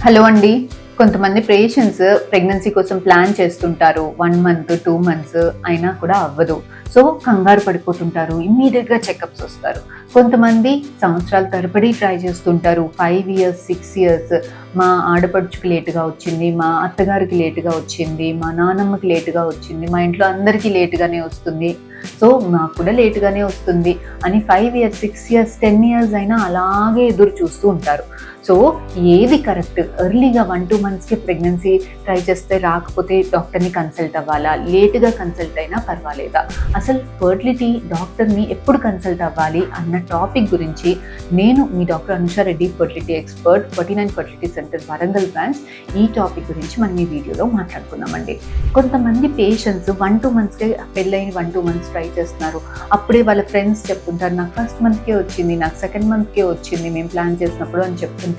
Hello అండి. కొంతమంది patients pregnancy కోసం ప్లాన్ చేస్తుంటారు. 1 మంత్, 2 మంత్స్ అయినా కూడా అవ్వదు. సో, కంగారు పడిపోతుంటారు. ఇమ్మీడియేట్‌గా చెకప్స్ వస్తారు. కొంతమంది సంవత్సరాల తరబడి ట్రై చేస్తుంటారు. 5 ఇయర్స్, 6 ఇయర్స్ మా ఆడపడుచుకి లేట్‌గా వచ్చింది, మా అత్తగారికి లేట్‌గా వచ్చింది, మా నానమ్మకి లేట్‌గా వచ్చింది, మా ఇంట్లో అందరికీ లేట్‌గానే వస్తుంది. సో, మాకు కూడా లేట్‌గానే వస్తుంది అని 5 ఇయర్స్, 6 ఇయర్స్, 10 ఇయర్స్ అయినా అలాగే ఎదురు చూస్తూ ఉంటారు. సో, ఏది కరెక్ట్? ఎర్లీగా 1, 2 మంత్స్‌కి ప్రెగ్నెన్సీ ట్రై చేస్తే రాకపోతే డాక్టర్‌ని కన్సల్ట్ అవ్వాలా? లేట్‌గా కన్సల్ట్ అయినా పర్వాలేదా? అసలు ఫర్టిలిటీ డాక్టర్‌ని ఎప్పుడు కన్సల్ట్ అవ్వాలి అన్న టాపిక్ గురించి నేను మీ doctor Anusha Reddy, fertility expert, 49 fertility centre Warangal branch, ఈ టాపిక్ గురించి మనం ఈ వీడియోలో మాట్లాడుకుందామండి. కొంతమంది పేషెంట్స్ 1, 2 మంత్స్‌కే పెళ్ళైన 1, 2 మంత్స్ ట్రై చేస్తున్నారు. అప్పుడే వాళ్ళ ఫ్రెండ్స్ చెప్తుంటారు, నాకు ఫస్ట్ మంత్‌కే వచ్చింది, నాకు సెకండ్ మంత్‌కే వచ్చింది మేము ప్లాన్ చేసినప్పుడు అని చెప్తుంటే,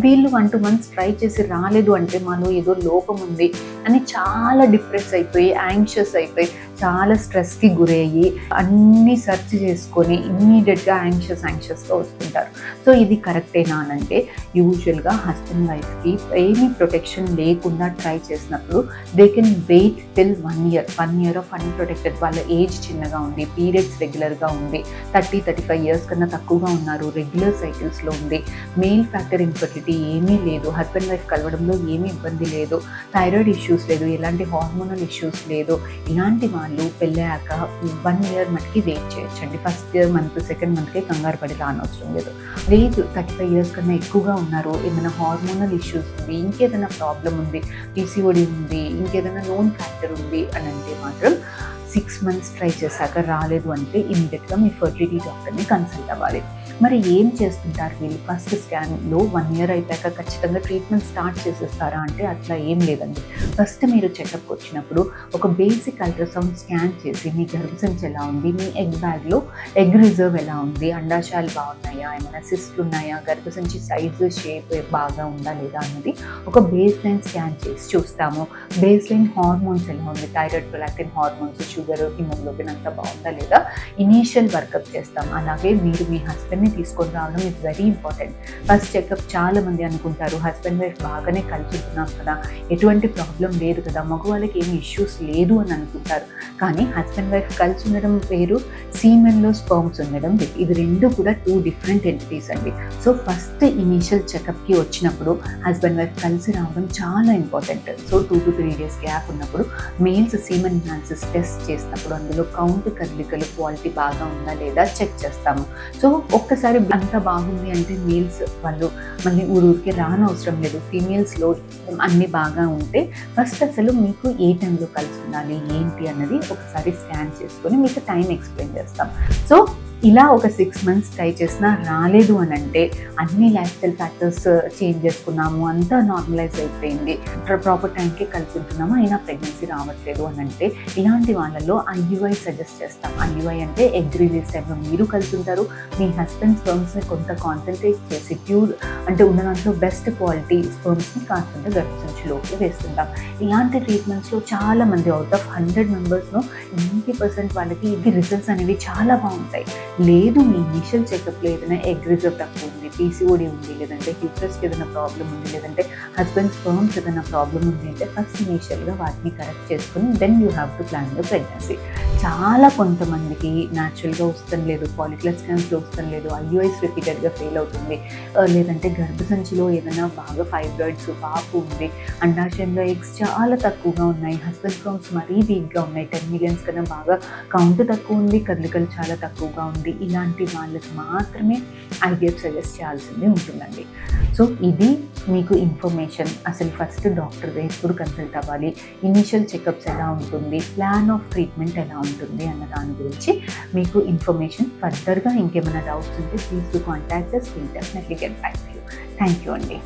వీళ్ళు 1, 2 మంత్స్ ట్రై చేసి రాలేదు అంటే మాలో ఏదో లోపం ఉంది అని చాలా డిప్రెస్ అయిపోయి, యాంగ్షియస్ అయిపోయి, చాలా స్ట్రెస్కి గురయ్యి అన్నీ సెర్చ్ చేసుకొని ఇమ్మీడియట్గా యాంగ్షియస్గా వస్తుంటారు. సో, ఇది కరెక్టేనా అని అంటే, యూజువల్గా హస్బెండ్ వైఫ్కి ఏమీ ప్రొటెక్షన్ లేకుండా ట్రై చేసినప్పుడు they can wait till 1 year of unprotected. వాళ్ళ ఏజ్ చిన్నగా ఉంది, పీరియడ్స్ రెగ్యులర్గా ఉంది, 35 ఇయర్స్ కన్నా తక్కువగా ఉన్నారు, రెగ్యులర్ సైకిల్స్లో ఉంది, మేల్ ఫ్యాక్టర్ ఇన్ఫర్టిలిటీ ఏమీ లేదు, హస్బెండ్ వైఫ్ కలవడంలో ఏమీ ఇబ్బంది లేదు, థైరాయిడ్ ఇష్యూస్ లేదు, ఎలాంటి హార్మోనల్ ఇష్యూస్ లేదు. ఇలాంటి వాళ్ళు పెళ్ళాక 1 ఇయర్ మటుకి వెయిట్ చేయొచ్చండి. ఫస్ట్ మంత్, సెకండ్ మంత్కే కంగారు పడి రానవసరం లేదు. 35 ఇయర్స్ కన్నా ఎక్కువగా ఉన్నారు, ఏమైనా హార్మోనల్ ఇష్యూస్ ఉంది, ఇంకేదైనా ప్రాబ్లం ఉంది, పీసీఓడి ఉంది, ఇంకేదైనా నోన్ ఫ్యాక్టర్ ఉంది అని అంటే మాత్రం 6 మంత్స్ ట్రై చేశాక రాలేదు అంటే ఇమ్మీడియట్గా మీ ఫర్టిలిటీ డాక్టర్ని కన్సల్ట్ అవ్వాలి. మరి ఏం చేస్తుంటారు వీళ్ళు? ఫస్ట్ స్కాన్లో 1 ఇయర్ అయిపోయాక ఖచ్చితంగా ట్రీట్మెంట్ స్టార్ట్ చేసేస్తారా అంటే అట్లా ఏం లేదండి. ఫస్ట్ మీరు చెకప్కి వచ్చినప్పుడు ఒక బేసిక్ అల్ట్రాసౌండ్ స్కాన్ చేసి మీ గర్భసంచి ఎలా ఉంది, మీ ఎగ్ బ్యాగ్లో ఎగ్ రిజర్వ్ ఎలా ఉంది, అండాశయాలు బాగున్నాయా, ఏమైనా సిస్ట్లు ఉన్నాయా, గర్భసంచి సైజు షేప్ బాగా ఉందా లేదా అన్నది ఒక బేస్ లైన్ స్కాన్ చేసి చూస్తాము. బేస్ లైన్ హార్మోన్స్ ఎలా ఉంది, thyroid, prolactin hormones, sugar, haemoglobin అంతా బాగుందా లేదా ఇనీషియల్ వర్కప్ చేస్తాం. అలాగే మీరు మీ హస్బెండ్ని తీసుకొని రావడం is very important. First checkup చాలా మంది అనుకుంటారు, హస్బెండ్ వైఫ్ బాగానే కలిసి ఉంటున్నాం కదా, ఎటువంటి ప్రాబ్లం లేదు కదా, మగవాళ్ళకి ఏమి ఇష్యూస్ లేదు అని అనుకుంటారు. కానీ హస్బెండ్ వైఫ్ కలిసి ఉండడం వేరు, సీమెన్లో స్పర్మ్స్ ఉండడం వేరు. ఇది రెండు కూడా 2 డిఫరెంట్ ఎంటిటీస్ అండి. సో, ఫస్ట్ ఇనీషియల్ చెకప్కి వచ్చినప్పుడు హస్బెండ్ వైఫ్ కలిసి రావడం చాలా important. So, 2 to 3 days gap ఉన్నప్పుడు మేల్స్ సీమెన్ ఎనాలిసిస్ టెస్ట్ చేసినప్పుడు అందులో కౌంట్, కదలికలు, క్వాలిటీ బాగా ఉందా లేదా చెక్ చేస్తాము. సో, ఒక్కసారి అంతా బాగుంది అంటే మేల్స్ వాళ్ళు మళ్ళీ ఊరికి రానవసరం లేదు. ఫీమేల్స్లో అన్నీ బాగా ఉంటే ఫస్ట్ అసలు మీకు ఏ టైంలో కలిసి ఉండాలి ఏంటి అన్నది ఒకసారి స్కాన్ చేసుకొని మీకు టైం ఎక్స్ప్లెయిన్ చేస్తాం. సో, ఇలా ఒక 6 మంత్స్ ట్రై చేసినా రాలేదు అని అంటే అన్ని లైఫ్ స్టైల్ ఫ్యాక్టర్స్ చేంజ్ చేసుకున్నాము, అంతా నార్మలైజ్ అయిపోయింది, ప్రాపర్ టైంకి కలిసి ఉంటున్నాము, అయినా ప్రెగ్నెన్సీ రావట్లేదు అని అంటే ఇలాంటి వాళ్ళలో IUI సజెస్ట్ చేస్తాం. IUI అంటే ఎగ్ రిలీజ్ టైంలో మీరు కలిసి ఉంటారు, మీ హస్బెండ్ స్పర్మ్స్ని కొంత కాన్సన్ట్రేట్ చేసి ప్యూర్ అంటే ఉన్న దాంట్లో బెస్ట్ క్వాలిటీ స్పర్మ్స్ని కాకుండా గర్భసంచి లోపల వేస్తుంటాం. ఇలాంటి ట్రీట్మెంట్స్లో చాలా మంది అవుట్ ఆఫ్ 100 మెంబర్స్లో 90% వాళ్ళకి ఇది రిజల్ట్స్ అనేవి చాలా బాగుంటాయి. లేదు మీ ఇనిషియల్ చెకప్లో ఏదైనా ఎగ్ రిజర్వ్ తక్కువ ఉంది, పీసీఓడి ఉంది, లేదంటే యూట్రస్కి ఏదైనా ప్రాబ్లం ఉంది, లేదంటే హస్బెండ్ స్పర్మ్స్ ఏదైనా ప్రాబ్లం ఉంది అంటే ఫస్ట్ ఇనిషియల్గా వాటిని కరెక్ట్ చేసుకుని then you have to plan the pregnancy. చాలా కొంతమందికి న్యాచురల్గా వస్తాం లేదు, ఫాలిక్యులర్ స్కాన్స్లో వస్తాం లేదు, IUIs రిపీటెడ్గా ఫెయిల్ అవుతుంది, లేదంటే గర్భసంచిలో ఏదైనా బాగా ఫైబ్రాయిడ్స్, వాపు ఉంది, అండాశయంలో ఎగ్స్ చాలా తక్కువగా ఉన్నాయి, హస్బెండ్ స్పర్మ్స్ మరీ వీక్గా ఉన్నాయి, 10 మిలియన్స్ కన్నా బాగా కౌంట్ తక్కువ ఉంది, కదలికలు చాలా తక్కువగా ఉంది. ఇలాంటి వాళ్ళకి మాత్రమే IVF సజెస్ట్ చేయాల్సింది ఉంటుందండి. సో, ఇది మీకు ఇన్ఫర్మేషన్. అసలు ఫస్ట్ డాక్టర్ ఎప్పుడు కన్సల్ట్ అవ్వాలి, ఇనిషియల్ చెకప్స్ ఎలా ఉంటుంది, ప్లాన్ ఆఫ్ ట్రీట్మెంట్ ఎలా ఉంటుంది అన్న దాని గురించి మీకు ఇన్ఫర్మేషన్. ఫర్దర్గా ఇంకేమైనా డౌట్స్ ఉంటే please do contact us. We'll definitely get back to you. Thank you అండి.